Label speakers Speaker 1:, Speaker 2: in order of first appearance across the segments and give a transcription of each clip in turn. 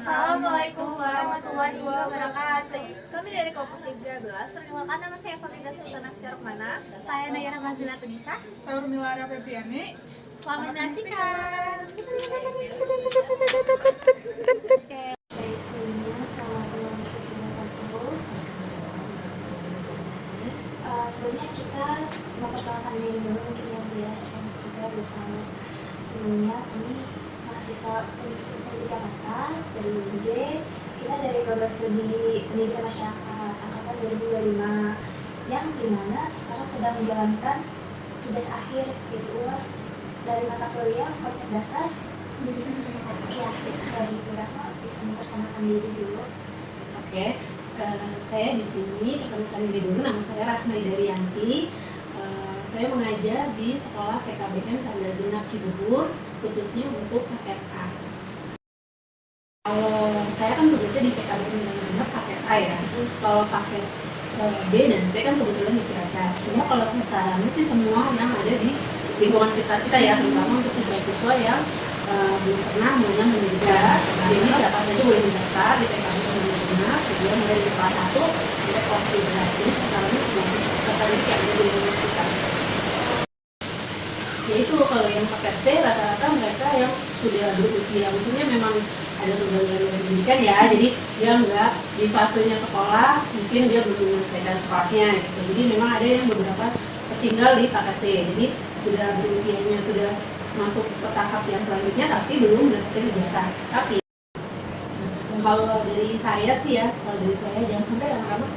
Speaker 1: Assalamualaikum warahmatullahi wabarakatuh. Kami dari Komputer 13. Perkenalkan, nama saya Fatidah Sultan Afsyar Rahmana.
Speaker 2: Saya Nayara Mazila Tunisa.
Speaker 3: Saya Urmilara Febriani.
Speaker 2: Selamat menyaksikan.
Speaker 1: Sebelumnya kita memperkenalkan diri dulu, mungkin yang biasa juga bersama. Sebelumnya kami mahasiswa Universitas di Jakarta dari UNJ. Kita dari program studi pendidikan masyarakat angkatan 2025 yang dimana sekarang sedang menjalankan tugas akhir yaitu UAS dari mata kuliah konsep dasar pendidikan masyarakat. Ya, dari beberapa bisa memperkenalkan diri dulu.
Speaker 4: Oke, saya di sini perkenalkan diri dulu. Nama saya Rahma Daryanti. Saya mengajar di sekolah PKBM Canda Genap Cibubur, khususnya untuk KKK. Kalau saya kan tugasnya di PKBM Canda Genap KKK ya. Kalau paket B dan C kan kebetulan di Ciracas. Cuma kalau sasarannya sih semua yang ada di lingkungan kita ya, terutama untuk siswa-siswa yang belum pernah mengenyam pendidikan. Jadi siapa saja boleh mendaftar di PKBM Canda Genap. Kemudian mulai dari kelas 1 sampai kelas 13. Jadi sasarannya semua siswa peserta didik yang ada di lingkungan sekitar. Yaitu kalau yang paket C rata-rata mereka yang sudah berusia, maksudnya memang ada tunjangan dari pendidikan ya, jadi dia enggak di fasenya sekolah, mungkin dia belum menyelesaikan sekolahnya gitu. Jadi memang ada yang beberapa tertinggal di paket C, jadi sudah berusianya sudah masuk ke tahap yang selanjutnya tapi belum mendapatkan ijazah. Tapi kalau dari saya sih ya, kalau dari saya jangan sampai anak-anak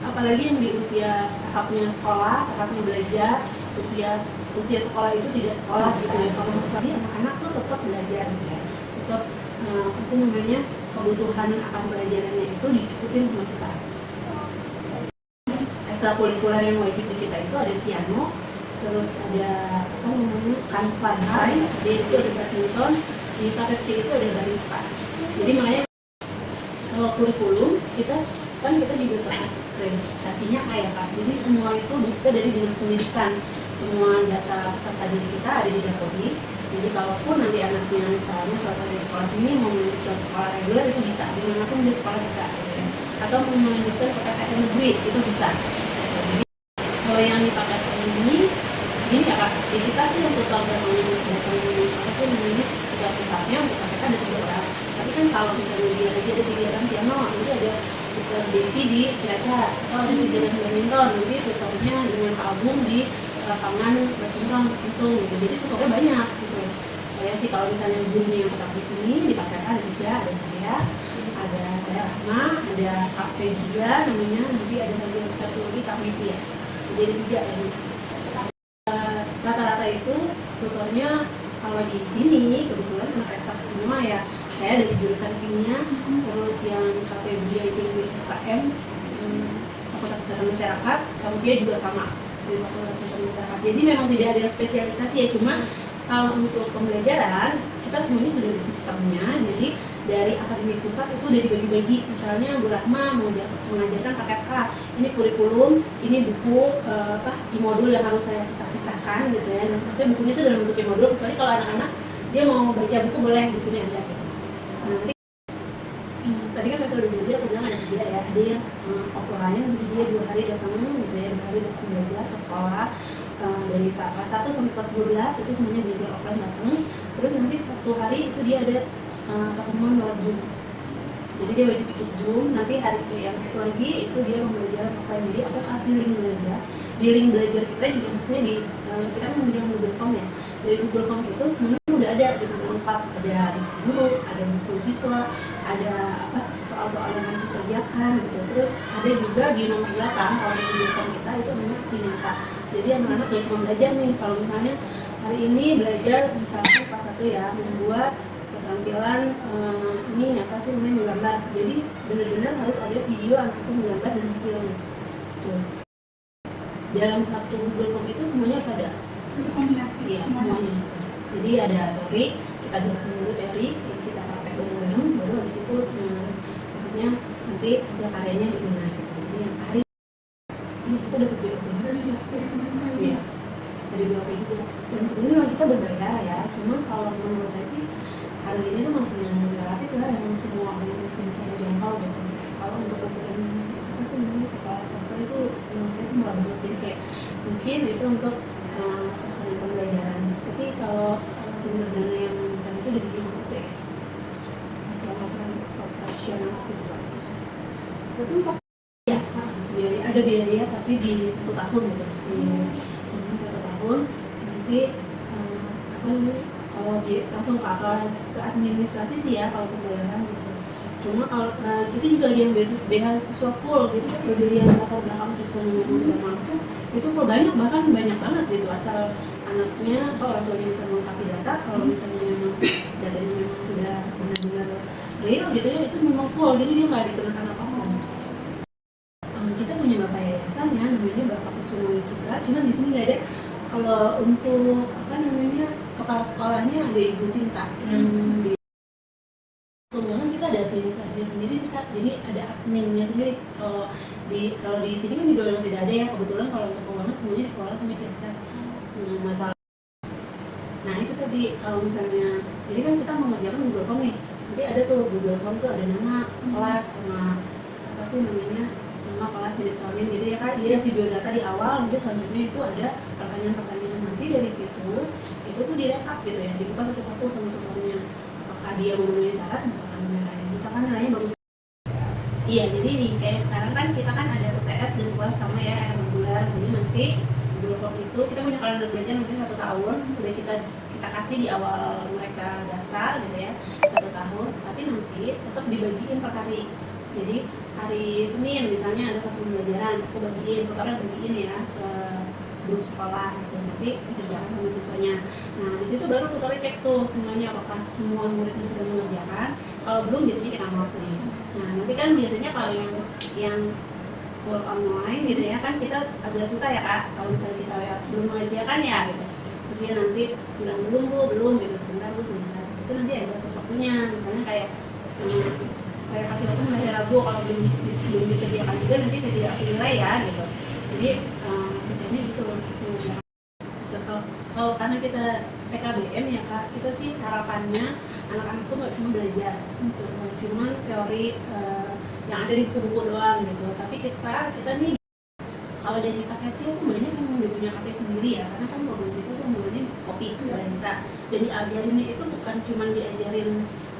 Speaker 4: apalagi yang di usia tahapnya sekolah, tahapnya belajar, usia sekolah itu tidak sekolah gitu ya. Kalau misalnya anak-anak tuh tetap belajar gitu ya, tetap apa sih namanya, kebutuhan akan belajarannya itu dicukupin sama kita. Ekstrakurikuler yang wajib di kita itu ada piano, terus ada apa namanya, Canva design, di itu ada badminton, di paket C itu ada barista. Jadi makanya kalau kurikulum kita juga akreditasinya A ya Pak. Jadi semua itu bisa dari dinas pendidikan. Semua data peserta didik kita ada di Dapodik. Jadi kalaupun nanti anaknya misalnya selesai di sekolah sini mau melanjutkan sekolah reguler itu bisa, dimanapun di sekolah bisa gitu ya. Atau mau melanjutkan ke PTN negeri itu bisa. Jadi kalau yang di paket ini ya Kak, di kita sih untuk tahun tiga pusatnya untuk KPK ada 3 orang. Tapi kan kalau misalnya dia aja ada 3 orang piano, nanti ada Devi di Ciracas, atau ada kegiatan badminton, nanti tutornya dengan album di lapangan badminton langsung gitu. Jadi tutornya banyak gitu. Saya sih kalau misalnya gurunya yang tetap di sini di paket ada 3, ada saya Rahma, ada Kak Fe juga namanya, nanti ada lagi satu lagi Kak Messi ya. Jadi ada 3 lagi. Rata-rata itu tutornya kalau di sini kebetulan anak eksak semua ya. Saya dari jurusan kimia, terus yang KPB itu UKM, Fakultas Kesehatan Masyarakat, kalau dia juga sama di Fakultas Kesehatan Masyarakat. Jadi memang tidak ada spesialisasi ya, cuma kalau untuk pembelajaran kita semuanya sudah ada sistemnya. Jadi dari akademi pusat itu udah dibagi-bagi. Misalnya Bu Rahma mau mengajarkan paket A, ini kurikulum, ini buku modul yang harus saya pisah-pisahkan gitu ya. Maksudnya bukunya itu dalam bentuk modul. Kecuali kalau anak-anak dia mau baca buku boleh di sini aja. Gitu. Nanti tadi kan saya udah belajar, aku bilang ada 3 ya. Ada yang offline, jadi dia 2 hari datang gitu ya, 2 hari datang belajar ke sekolah. Dari kelas 1 sampai kelas 12 itu semuanya belajar offline datang. Terus nanti 1 hari itu dia ada pertemuan lewat Zoom. Jadi dia wajib ikut Zoom. Nanti hari itu yang satu lagi itu dia membelajar offline. Jadi aku kasih link belajar. Di link belajar kita juga maksudnya di kita kan menggunakan Google Form ya. Dari Google Form itu semuanya udah ada gitu, lengkap, ada guru, ada buku siswa, ada soal-soal yang harus dikerjakan gitu. Terus ada juga di nomor 8 kalau di Google Form kita itu namanya Sinata. Jadi anak-anak ya cuma belajar nih, kalau misalnya hari ini belajar misalnya pas 1 ya membuat keterampilan ini apa sih namanya menggambar. Jadi benar-benar harus ada video anak itu menggambar dan hasilnya. Dalam satu Google Form itu semuanya harus ada.
Speaker 3: Itu kombinasi
Speaker 4: ya, semuanya. Jadi ada teori, kita jelasin dulu teori, terus kita pakai bareng-bareng, baru habis itu maksudnya nanti hasil karyanya gimana gitu. Jadi yang hari ini kita dapat BOP juga sih ya. Iya, dari BOP juga. Dan sebenarnya memang kita berbayar ya. Cuma kalau menurut saya sih hari ini tuh masih yang relatif lah, yang semua masih bisa dijangkau gitu. Kalau untuk ukuran apa sih namanya sekolah swasta itu menurut saya semua banget, jadi kayak mungkin itu untuk pelaksanaan pembelajaran, tapi kalau sumber dana yang misalnya itu dari UMT untuk operasional siswa
Speaker 1: Itu untuk
Speaker 4: ya, biaya, ada biaya tapi di 1 tahun gitu, di 1 tahun nanti apa namanya, kalau langsung ke administrasi sih ya kalau pembayaran gitu. Cuma kalau kita juga yang beasiswa full, jadi bagi yang latar belakang siswanya memang tidak mampu itu full, banyak banget gitu, asal anaknya atau orang tuanya bisa melengkapi data. Kalau misalnya memang datanya memang sudah benar-benar real gitu ya, itu memang full, jadi dia nggak dikenakan apa-apa. Kita punya bapak yayasan ya, namanya Bapak Kusuma Citra, cuma di sini nggak ada. Kalau untuk apa namanya kepala sekolahnya ada Ibu Sinta yang di Tunjangan, kita ada administrasinya sendiri sih Kak, jadi ada adminnya sendiri. Kalau di sini kan juga memang tidak ada ya, kebetulan kalau untuk keuangan semuanya dikelola sama Circas. Masalah nah itu tadi, kalau misalnya jadi kan kita mengerjakan Google Form nih, nanti ada tuh Google Form tuh ada nama kelas sama apa sih namanya, nama kelas jenis kelamin gitu ya Kak. Dia isi biodata di awal, nanti selanjutnya itu ada pertanyaan-pertanyaan, nanti dari situ itu tuh direkap gitu ya, dibuka satu-satu sama tutornya apakah dia memenuhi syarat, misalkan nilainya bagus. Iya, jadi nih kayak sekarang kan kita kan ada UTS dan kelas sama ya, akhir bulan. Jadi nanti Google Form itu kita punya kalender belajar nanti 1 tahun, sudah kita kasih di awal mereka daftar gitu ya, 1 tahun, tapi nanti tetap dibagiin per hari. Jadi hari Senin misalnya ada 1 pembelajaran, aku bagiin, tutornya bagiin ya ke grup sekolah gitu, nanti dikerjakan sama siswanya. Nah di situ baru tutornya cek tuh semuanya apakah semua muridnya sudah mengerjakan. Kalau belum biasanya kita mark nih. Nah nanti kan biasanya kalau yang full online gitu ya kan kita agak susah ya Kak, kalau misalnya kita belum mengerjakan ya gitu, jadi nanti bilang belum gitu, sebentar itu nanti ada batas waktunya. Misalnya kayak saya kasih waktu mulai Rabu, kalau belum dikerjakan juga nanti saya tidak kasih nilai ya gitu. Jadi sebenarnya gitu. Kalau karena kita PKBM ya Kak, kita sih harapannya anak-anak tuh nggak cuma belajar gitu, nggak cuma teori yang ada di buku doang gitu, tapi kita nih kalau dari paketnya tuh banyak yang udah punya kafe sendiri ya, karena kan program kita tuh mulainya kopi barista, dan diajarinnya itu bukan cuma diajarin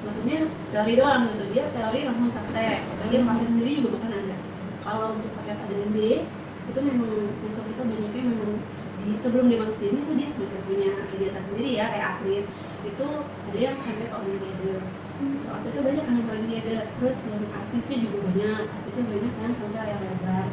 Speaker 4: maksudnya teori doang gitu, dia teori langsung praktek, bagian praktek sendiri juga bukan ada. Kalau untuk paket A dan B itu memang siswa kita banyaknya memang sebelum dia masuk sini tuh dia sudah punya kegiatan sendiri ya, kayak atlet itu ada yang sampai ke olimpiade. Soalnya itu banyak yang olimpiade, terus yang artisnya juga banyak yang sampai layar lebar.